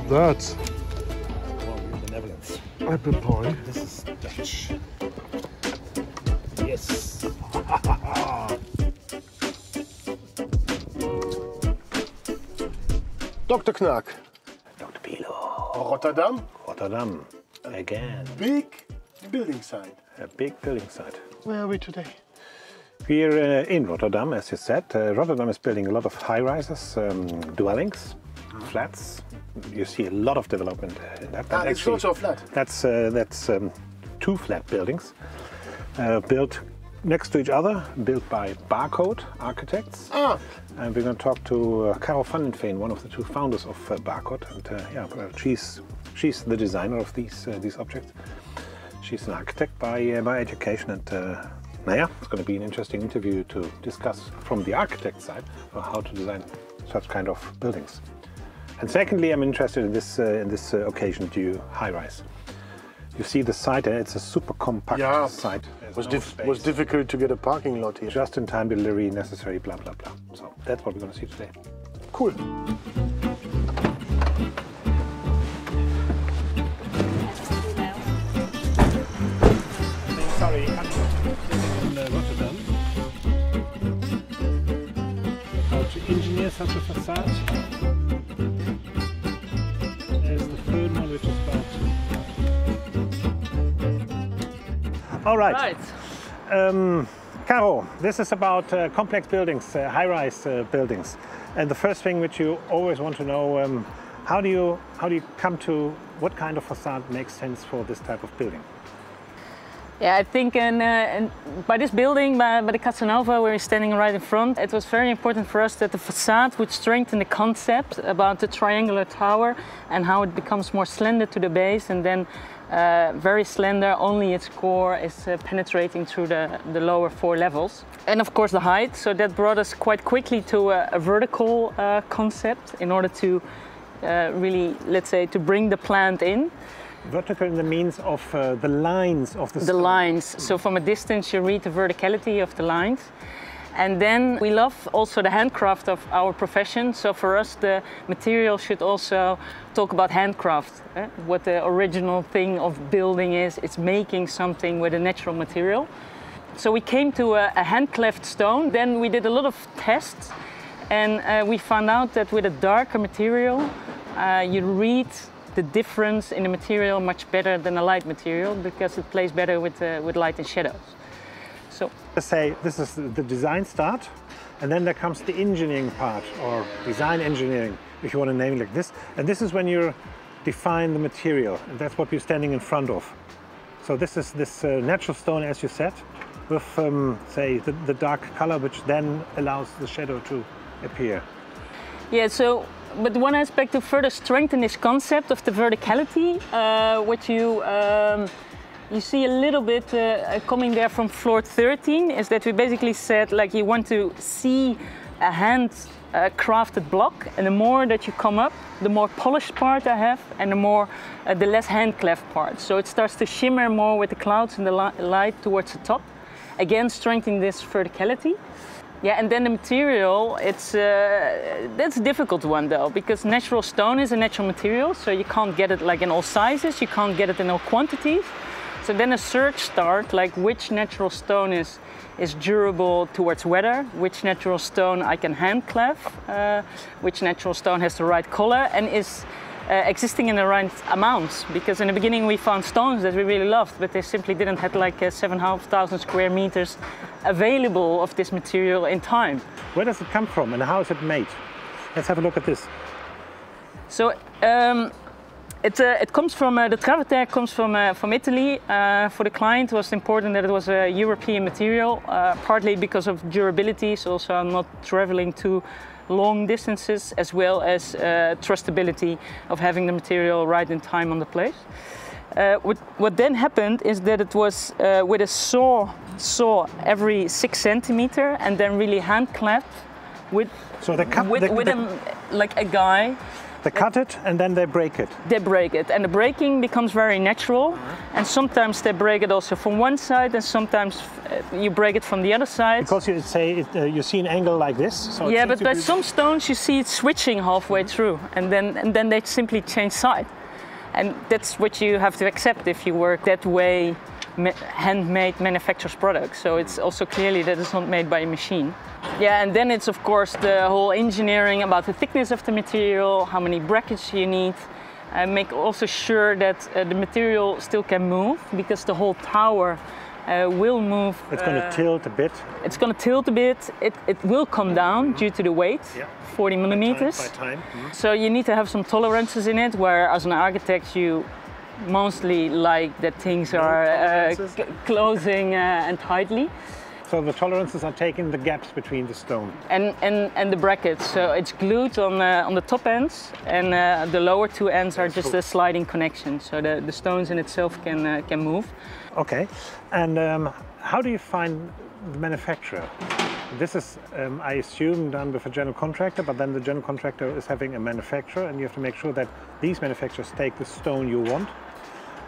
that? Well, we're in the Netherlands. Apple pie. This is Dutch. Yes. Dr. Knaak. Dr. Pilo. Rotterdam. Rotterdam. Again. Big building site. A big building site. Where are we today? We're in Rotterdam, as you said. Rotterdam is building a lot of high-rises, dwellings, flats. You see a lot of development in that. Ah, it's also a flat. That's two flat buildings built next to each other, built by Barcode Architects. Ah. And we're going to talk to Caro van den Veen, one of the two founders of Barcode. And she's the designer of these objects. She's an architect by education, and it's going to be an interesting interview to discuss from the architect side how to design such kind of buildings. And secondly, I'm interested in this occasion due high-rise. You see the site, it's a super compact site. Was difficult to get a parking lot here. Just-in-time delivery, necessary, blah, blah, blah. So that's what we're going to see today. Cool. Sorry, I'm in Rotterdam. How to engineer such a facade. There's the third one, which is about. All right. Caro, this is about complex buildings, high-rise buildings. And the first thing which you always want to know, how do you come to what kind of facade makes sense for this type of building? Yeah, I think by this building, by the Casanova, where we're standing right in front, it was very important for us that the facade would strengthen the concept about the triangular tower and how it becomes more slender to the base, and then very slender, only its core is penetrating through the lower 4 levels. And of course the height, so that brought us quite quickly to a vertical concept in order to really, let's say, to bring the plant in. Vertical in the means of the lines of the stone. The lines. So from a distance you read the verticality of the lines. And then we love also the handcraft of our profession. So for us the material should also talk about handcraft. What the original thing of building is, it's making something with a natural material. So we came to a hand-cleft stone. Then we did a lot of tests, and we found out that with a darker material you read the difference in the material much better than a light material, because it plays better with light and shadows. So let's say this is the design start, and then there comes the engineering part, or design engineering, if you want to name it like this. And this is when you define the material, and that's what we're standing in front of. So this is this natural stone, as you said, with say the dark color, which then allows the shadow to appear. Yeah, so but one aspect to further strengthen this concept of the verticality, which you see a little bit coming there from floor 13, is that we basically said, like, you want to see a hand crafted block, and the more that you come up, the more polished part I have, and the less hand cleft part. So it starts to shimmer more with the clouds and the light towards the top, again strengthening this verticality. Yeah, and then the material, that's a difficult one though, because natural stone is a natural material, so you can't get it like in all sizes, you can't get it in all quantities. So then a search starts, like which natural stone is durable towards weather, which natural stone I can hand cleft, which natural stone has the right color and is existing in the right amounts. Because in the beginning we found stones that we really loved, but they simply didn't have like 7,500 square meters available of this material in time. Where does it come from and how is it made? Let's have a look at this. So it comes from, the Travertine comes from Italy. For the client it was important that it was a European material, partly because of durability, so also I'm not traveling too long distances, as well as trustability of having the material right in time on the place. What then happened is that it was with a saw every 6 centimeters and then really hand clapped with, so like a guy They cut it and then they break it. They break it, and the breaking becomes very natural. And sometimes they break it also from one side, and sometimes you break it from the other side. Because you say you see an angle like this. So yeah, but by some stones you see it switching halfway through, and then they simply change side. And that's what you have to accept if you work that way, handmade manufacturers products. So it's also clearly that it's not made by a machine. Yeah, and then it's of course the whole engineering about the thickness of the material, how many brackets you need, and make also sure that the material still can move, because the whole tower will move. It's going to tilt a bit. It's going to tilt a bit. It will come down due to the weight, 40 millimeters. By time. So you need to have some tolerances in it, where as an architect you mostly like that things are closing and tightly. So the tolerances are taking the gaps between the stone. And the brackets. So it's glued on the top ends, and the lower two ends are just a sliding connection. So the stones in itself can move. Okay. And how do you find the manufacturer? This is, I assume, done with a general contractor, but then the general contractor is having a manufacturer, and you have to make sure that these manufacturers take the stone you want,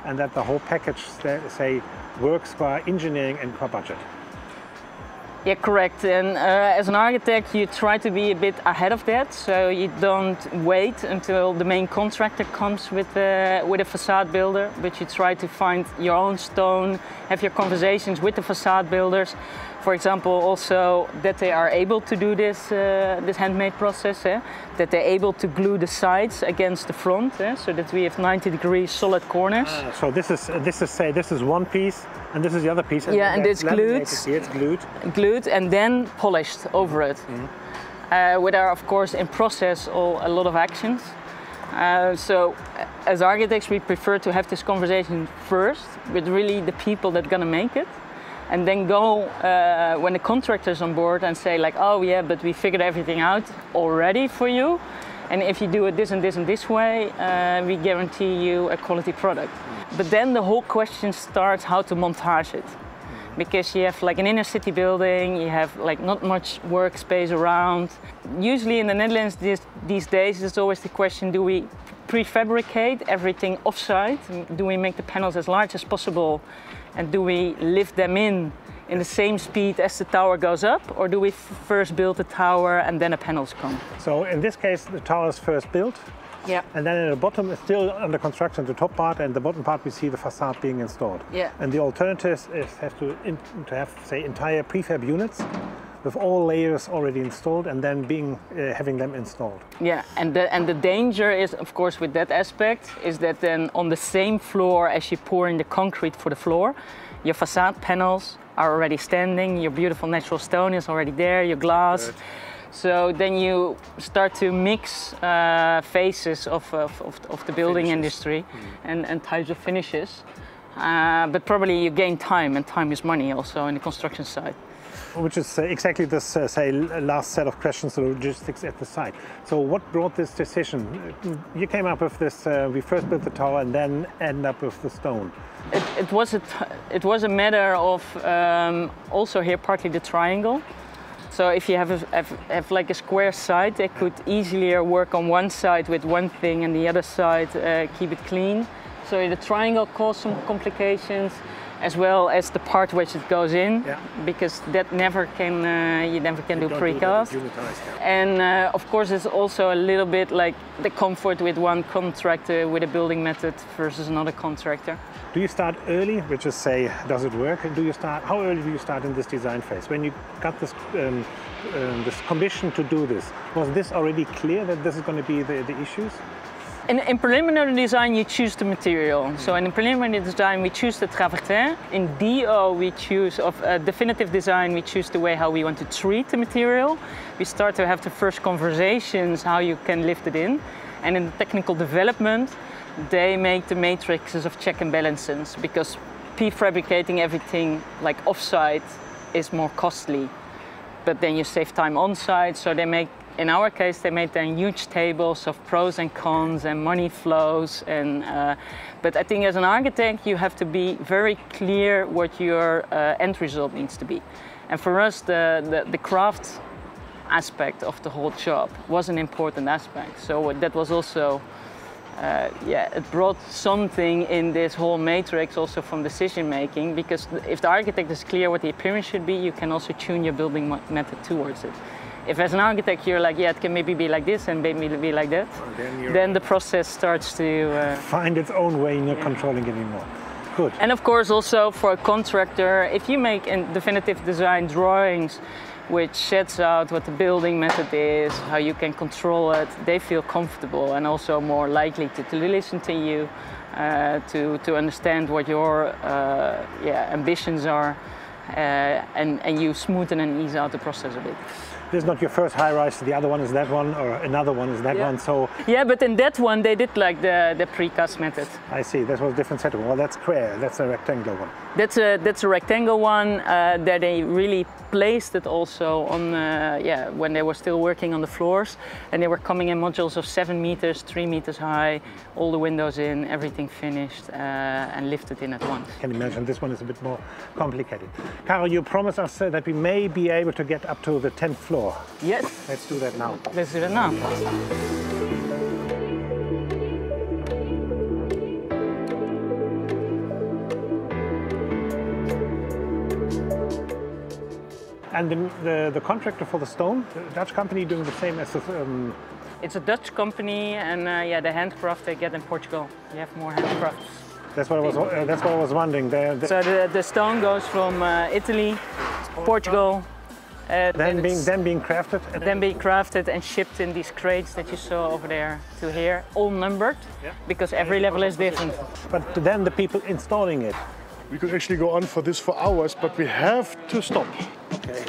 and that the whole package, say, works qua engineering and qua budget. Yeah, correct. And as an architect, you try to be a bit ahead of that, so you don't wait until the main contractor comes with a facade builder, but you try to find your own stone, have your conversations with the facade builders. For example, also that they are able to do this handmade process, that they're able to glue the sides against the front, so that we have 90-degree solid corners. So this is one piece, and this is the other piece. And yeah, and it's glued. It's glued. Glued and then polished over it. With our, of course, in process, a lot of actions. So as architects, we prefer to have this conversation first with really the people that are going to make it. And then go when the contractor's on board and say like, oh yeah, but we figured everything out already for you. And if you do it this and this and this way, we guarantee you a quality product. But then the whole question starts how to montage it. Because you have like an inner city building, you have like not much workspace around. Usually in the Netherlands these days, it's always the question, do we prefabricate everything offsite? Do we make the panels as large as possible? And do we lift them in the same speed as the tower goes up? Or do we first build the tower and then the panels come? So in this case, the tower is first built. Yeah. And then at the bottom is still under construction, the top part, and the bottom part we see the facade being installed. Yeah. And the alternative is to have, say, entire prefab units with all layers already installed, and then having them installed. Yeah, and the danger is, of course, with that aspect, is that then on the same floor as you pour in the concrete for the floor, your facade panels are already standing, your beautiful natural stone is already there, your glass. Good. So then you start to mix phases of the building industry and types of finishes. But probably you gain time, and time is money also in the construction side. Which is exactly this, say, last set of questions, the logistics at the site. So what brought this decision? You came up with this, we first built the tower and then end up with the stone. It was a matter of also here partly the triangle. So if you have like a square side, they could easily work on one side with one thing and the other side keep it clean. So the triangle caused some complications, as well as the part which it goes in, because that never can, you never can do precast. And of course it's also a little bit like the comfort with one contractor with a building method versus another contractor. Do you start early, which is say, does it work? And how early do you start in this design phase? When you got this commission to do this, was this already clear that this is going to be the issues? In preliminary design, you choose the material. So in preliminary design, we choose the travertin. In DO, we choose, definitive design, we choose the way how we want to treat the material. We start to have the first conversations, how you can lift it in. And in the technical development, they make the matrices of check and balances, because prefabricating everything like off-site is more costly. But then you save time on-site, so they make, in our case, they made then huge tables of pros and cons and money flows. But I think as an architect, you have to be very clear what your end result needs to be. And for us, the craft aspect of the whole job, was an important aspect. So that was also, yeah, it brought something in this whole matrix also from decision making, because if the architect is clear what the appearance should be, you can also tune your building method towards it. If as an architect you're like, yeah, it can maybe be like this and maybe be like that, then the process starts to find its own way, you're not controlling it anymore. Good. And of course also for a contractor, if you make definitive design drawings which sets out what the building method is, how you can control it, they feel comfortable and also more likely to listen to you, to understand what your ambitions are, and you smoothen and ease out the process a bit. This is not your first high-rise, the other one is that one, or another one is that one, so... Yeah, but in that one they did like the precast method. I see, that was a different setup. Well, that's square, that's a rectangular one. That's a rectangle one that they really placed it also on, when they were still working on the floors, and they were coming in modules of 7 meters, 3 meters high, all the windows in, everything finished, and lifted in at once. I can imagine this one is a bit more complicated. Karel, you promised us that we may be able to get up to the 10th floor. Yes. Let's do that now. Let's do that now. And the contractor for the stone, the Dutch company doing the same as the... It's a Dutch company, and yeah, the handcraft they get in Portugal. You have more handcrafts. That's what I was wondering. So the stone goes from Italy, Portugal. Then being crafted? Then being crafted and shipped in these crates that you saw over there to here, all numbered, because every level is different. But then the people installing it? We could actually go on for this for hours, but we have to stop. Okay.